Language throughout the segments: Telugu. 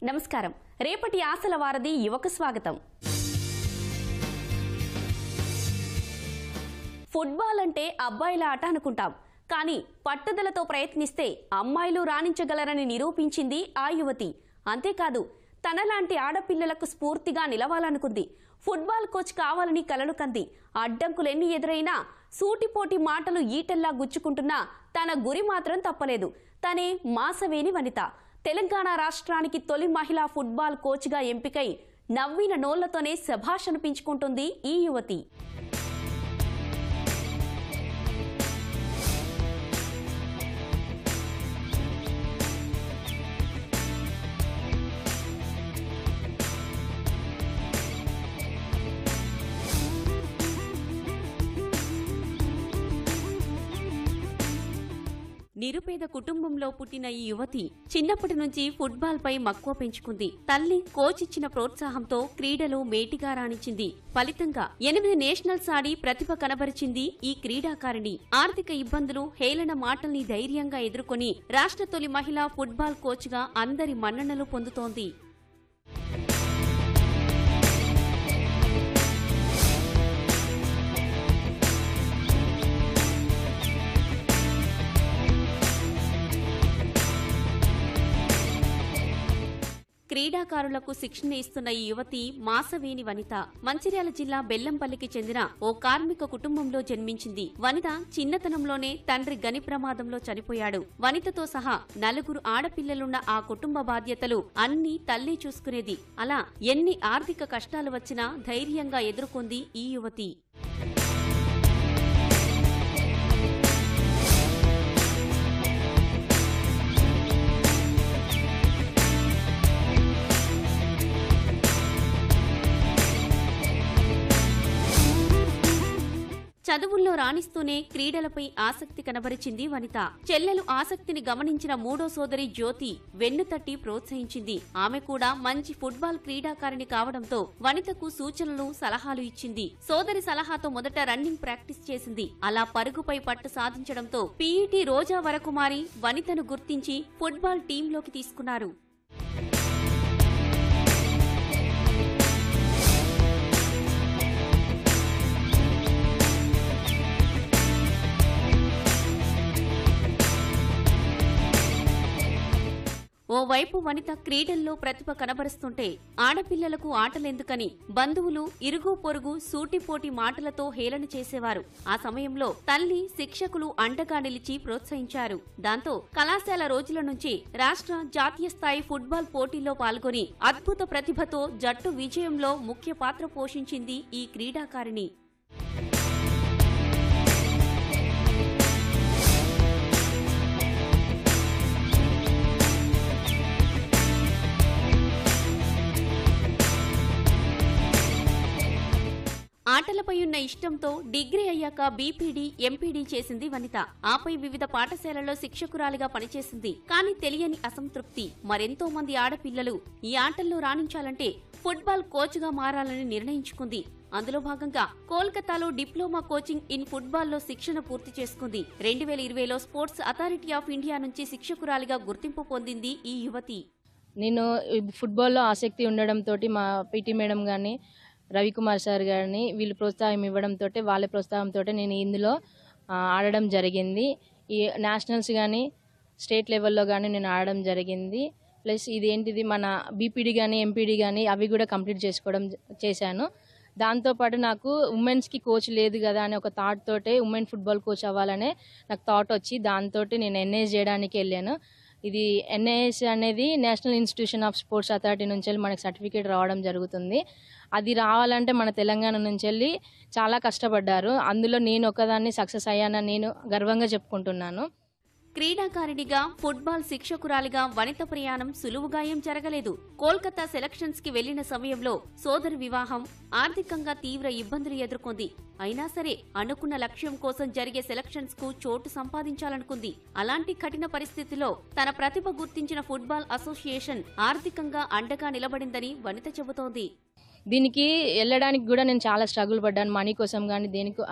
నమస్కారం. రేపటి ఆశల వారధి యువకు స్వాగతం. ఫుట్బాల్ అంటే అబ్బాయిల ఆట అనుకుంటాం. కానీ పట్టుదలతో ప్రయత్నిస్తే అమ్మాయిలు రాణించగలరని నిరూపించింది ఆ యువతి. అంతేకాదు తనలాంటి ఆడపిల్లలకు స్ఫూర్తిగా నిలవాలనుకుంది. ఫుట్బాల్ కోచ్ కావాలని కలలు కంది. అడ్డంకులెన్ని ఎదురైనా సూటిపోటి మాటలు ఈటెల్లా గుచ్చుకుంటున్నా తన గురి మాత్రం తప్పలేదు. తనే మాసవేణి వనిత. తెలంగాణ రాష్ట్రానికి తొలి మహిళా ఫుట్బాల్ కోచ్గా ఎంపికై నవ్విన నోళ్లతోనే శభాష్ అనిపించుకుంటుంది ఈ యువతి. నిరుపేద కుటుంబంలో పుట్టిన ఈ యువతి చిన్నప్పటి నుంచి ఫుట్బాల్ పై మక్కువ పెంచుకుంది. తల్లి కోచ్ ఇచ్చిన ప్రోత్సాహంతో క్రీడలో మేటిగా రాణించింది. ఫలితంగా 8 నేషనల్స్ ఆడి ప్రతిభ కనబరిచింది ఈ క్రీడాకారిణి. ఆర్థిక ఇబ్బందులు, హేళన మాటల్ని ధైర్యంగా ఎదుర్కొని రాష్ట్ర తొలి మహిళా ఫుట్బాల్ కోచ్ గా అందరి మన్ననలు పొందుతోంది. క్రీడాకారులకు శిక్షణ ఇస్తున్న ఈ యువతి మాసవేణి వనిత. మంచిర్యాల జిల్లా బెల్లంపల్లికి చెందిన ఓ కార్మిక కుటుంబంలో జన్మించింది. వనిత చిన్నతనంలోనే తండ్రి గని ప్రమాదంలో చనిపోయాడు. వనితతో సహా 4 ఆడపిల్లలున్న ఆ కుటుంబ బాధ్యతలు అన్నీ తల్లి చూసుకునేది. అలా ఎన్ని ఆర్థిక కష్టాలు వచ్చినా ధైర్యంగా ఎదుర్కొంది ఈ యువతి. చదువుల్లో రాణిస్తూనే క్రీడలపై ఆసక్తి కనబరిచింది వనిత. చెల్లెలు ఆసక్తిని గమనించిన 3వ సోదరి జ్యోతి వెన్నుతట్టి ప్రోత్సహించింది. ఆమె కూడా మంచి ఫుట్బాల్ క్రీడాకారిణి కావడంతో వనితకు సూచనలు, సలహాలు ఇచ్చింది. సోదరి సలహాతో మొదట రన్నింగ్ ప్రాక్టీస్ చేసింది. అలా పరుగుపై పట్టు సాధించడంతో పీఈటీ రోజా వరకు మారి వనితను గుర్తించి ఫుట్బాల్ టీంలోకి తీసుకున్నారు. ఓవైపు వనిత క్రీడల్లో ప్రతిభ కనబరుస్తుంటే ఆడపిల్లలకు ఆటలెందుకని బంధువులు, ఇరుగు పొరుగు సూటిపోటి మాటలతో హేళన చేసేవారు. ఆ సమయంలో తల్లి, శిక్షకులు అండగా నిలిచి ప్రోత్సహించారు. దాంతో కళాశాల రోజుల నుంచి రాష్ట్ర, జాతీయ స్థాయి ఫుట్బాల్ పోటీల్లో పాల్గొని అద్భుత ప్రతిభతో జట్టు విజయంలో ముఖ్య పాత్ర పోషించింది ఈ క్రీడాకారిణి. ఆటలపై ఉన్న ఇష్టంతో డిగ్రీ అయ్యాక బీపీడీ, ఎంపీడీ చేసింది వనిత. ఆపై వివిధ పాఠశాలల్లో శిక్షకురాలిగా పనిచేసింది. కానీ తెలియని అసంతృప్తి. మరెంతో మంది ఆడపిల్లలు ఈ ఆటల్లో రాణించాలంటే ఫుట్బాల్ కోచ్గా మారాలని నిర్ణయించుకుంది. అందులో భాగంగా కోల్కతాలో డిప్లొమా కోచింగ్ ఇన్ ఫుట్బాల్లో శిక్షణ పూర్తి చేసుకుంది. 2020లో స్పోర్ట్స్ అథారిటీ ఆఫ్ ఇండియా నుంచి శిక్షకురాలిగా గుర్తింపు పొందింది ఈ యువతి. నేను ఫుట్బాల్లో ఆసక్తి ఉండడంతో మా పీటీ మేడం గాని, రవికుమార్ సార్ గారిని వీళ్ళు ప్రోత్సాహం ఇవ్వడంతో, వాళ్ళ ప్రోత్సాహంతో నేను ఇందులో ఆడడం జరిగింది. ఈ నేషనల్స్ కానీ స్టేట్ లెవెల్లో కానీ నేను ఆడడం జరిగింది. ప్లస్ ఇదేంటిది మన బీపీడీ కానీ ఎంపీడీ కానీ అవి కూడా కంప్లీట్ చేశాను. దాంతోపాటు నాకు ఉమెన్స్కి కోచ్ లేదు కదా అనే ఒక థాట్ తోటే ఉమెన్ ఫుట్బాల్ కోచ్ అవ్వాలనే నాకు థాట్ వచ్చి దాంతో నేను ఎన్ఐఎస్ చేయడానికి వెళ్ళాను. ఇది ఎన్ఐఎస్ అనేది national institution of sports authority నుంచి వెళ్ళి మనకి సర్టిఫికేట్ రావడం జరుగుతుంది. అది రావాలంటే మన తెలంగాణ నుంచి వెళ్ళి చాలా కష్టపడ్డారు. అందులో నేను ఒకదాన్ని సక్సెస్ అయ్యానని నేను గర్వంగా చెప్పుకుంటున్నాను. క్రీడాకారిణిగా, ఫుట్బాల్ శిక్షకురాలిగా వనిత ప్రయాణం సులువుగా ఏం జరగలేదు. కోల్కతా సెలక్షన్స్ కి వెళ్లిన సమయంలో సోదరి వివాహం, ఆర్థికంగా తీవ్ర ఇబ్బందులు ఎదుర్కొంది. అయినా సరే అనుకున్న లక్ష్యం కోసం జరిగే సెలక్షన్స్ కు చోటు సంపాదించాలనుకుంది. అలాంటి కఠిన పరిస్థితిలో తన ప్రతిభ గుర్తించిన ఫుట్బాల్ అసోసియేషన్ ఆర్థికంగా అండగా నిలబడిందని వనిత చెబుతోంది. దీనికి వెళ్ళడానికి కూడా నేను చాలా స్ట్రగుల్ పడ్డాను. మనీ కోసం కానీ దేనికి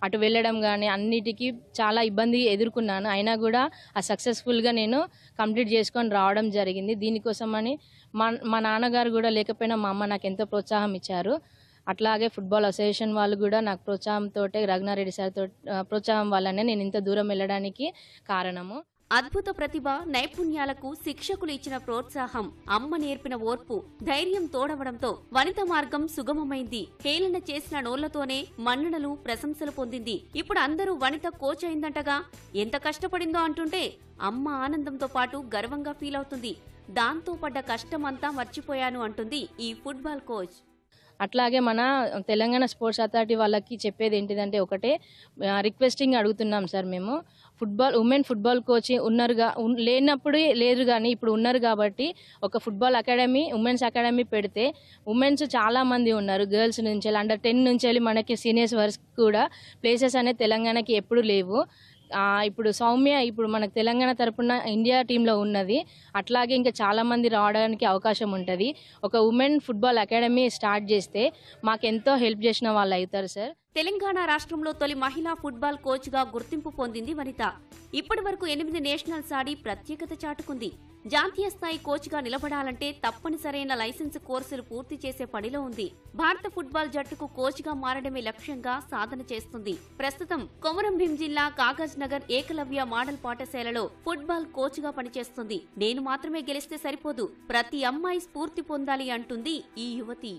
అటు వెళ్ళడం కానీ అన్నిటికీ చాలా ఇబ్బంది ఎదుర్కొన్నాను. అయినా కూడా సక్సెస్ఫుల్గా నేను కంప్లీట్ చేసుకొని రావడం జరిగింది. దీనికోసమని మా నాన్నగారు కూడా లేకపోయినా మా అమ్మ నాకు ఎంతో ప్రోత్సాహం ఇచ్చారు. అట్లాగే ఫుట్బాల్ అసోసియేషన్ వాళ్ళు కూడా నాకు ప్రోత్సాహంతో, రఘునారెడ్డి సార్తో ప్రోత్సాహం వల్లనే నేను ఇంత దూరం వెళ్ళడానికి కారణము. అద్భుత ప్రతిభ, నైపుణ్యాలకు శిక్షకులు ఇచ్చిన ప్రోత్సాహం, అమ్మ నేర్పిన ఓర్పు, ధైర్యం తోడవడంతో వనిత మార్గం సుగమమైంది. హేళన చేసిన నోళ్లతోనే మన్ననలు, ప్రశంసలు పొందింది. ఇప్పుడు అందరూ వనిత కోచ్ అయిందంటగా. ఎంత కష్టపడిందో అంటుంటే అమ్మ ఆనందంతో పాటు గర్వంగా ఫీల్ అవుతుంది. దాంతో పడ్డ కష్టమంతా మర్చిపోయాను అంటుంది ఈ ఫుట్బాల్ కోచ్. అట్లాగే మన తెలంగాణ స్పోర్ట్స్ అథారిటీ వాళ్ళకి చెప్పేది ఏంటిదంటే ఒకటే రిక్వెస్టింగ్ అడుగుతున్నాం సార్. మేము ఉమెన్ ఫుట్బాల్ కోచ్ లేనప్పుడు లేరు కానీ ఇప్పుడు ఉన్నారు కాబట్టి ఒక ఫుట్బాల్ అకాడమీ, ఉమెన్స్ అకాడమీ పెడితే ఉమెన్స్ చాలా మంది ఉన్నారు. గర్ల్స్ నుంచి అండర్ 10 నుంచి వెళ్ళి మనకి సీనియర్స్ వరకు కూడా ప్లేసెస్ అనేది తెలంగాణకి ఎప్పుడు లేవు. ఇప్పుడు సౌమ్య ఇప్పుడు మనకు తెలంగాణ తరపున ఇండియా టీంలో ఉన్నది. అట్లాగే ఇంకా చాలా మంది రావడానికి అవకాశం ఉంటుంది. ఒక ఉమెన్ ఫుట్బాల్ అకాడమీ స్టార్ట్ చేస్తే మాకెంతో హెల్ప్ చేసిన వాళ్ళు అవుతారు సార్. తెలంగాణ రాష్ట్రంలో తొలి మహిళా ఫుట్బాల్ కోచ్ గా గుర్తింపు పొందింది వనిత. ఇప్పటి వరకు 8 నేషనల్స్ ఆడి ప్రత్యేకత చాటుకుంది. జాతీయ స్థాయి కోచ్ గా నిలబడాలంటే తప్పనిసరైన లైసెన్స్ కోర్సులు పూర్తి చేసే పనిలో ఉంది. భారత ఫుట్బాల్ జట్టుకు కోచ్ గా మారడమే లక్ష్యంగా సాధన చేస్తుంది. ప్రస్తుతం కొమరంభీం జిల్లా కాగజ్ నగర్ ఏకలవ్య మోడల్ పాఠశాలలో ఫుట్బాల్ కోచ్ గా పనిచేస్తుంది. నేను మాత్రమే గెలిస్తే సరిపోదు, ప్రతి అమ్మాయి స్ఫూర్తి పొందాలి అంటుంది ఈ యువతి.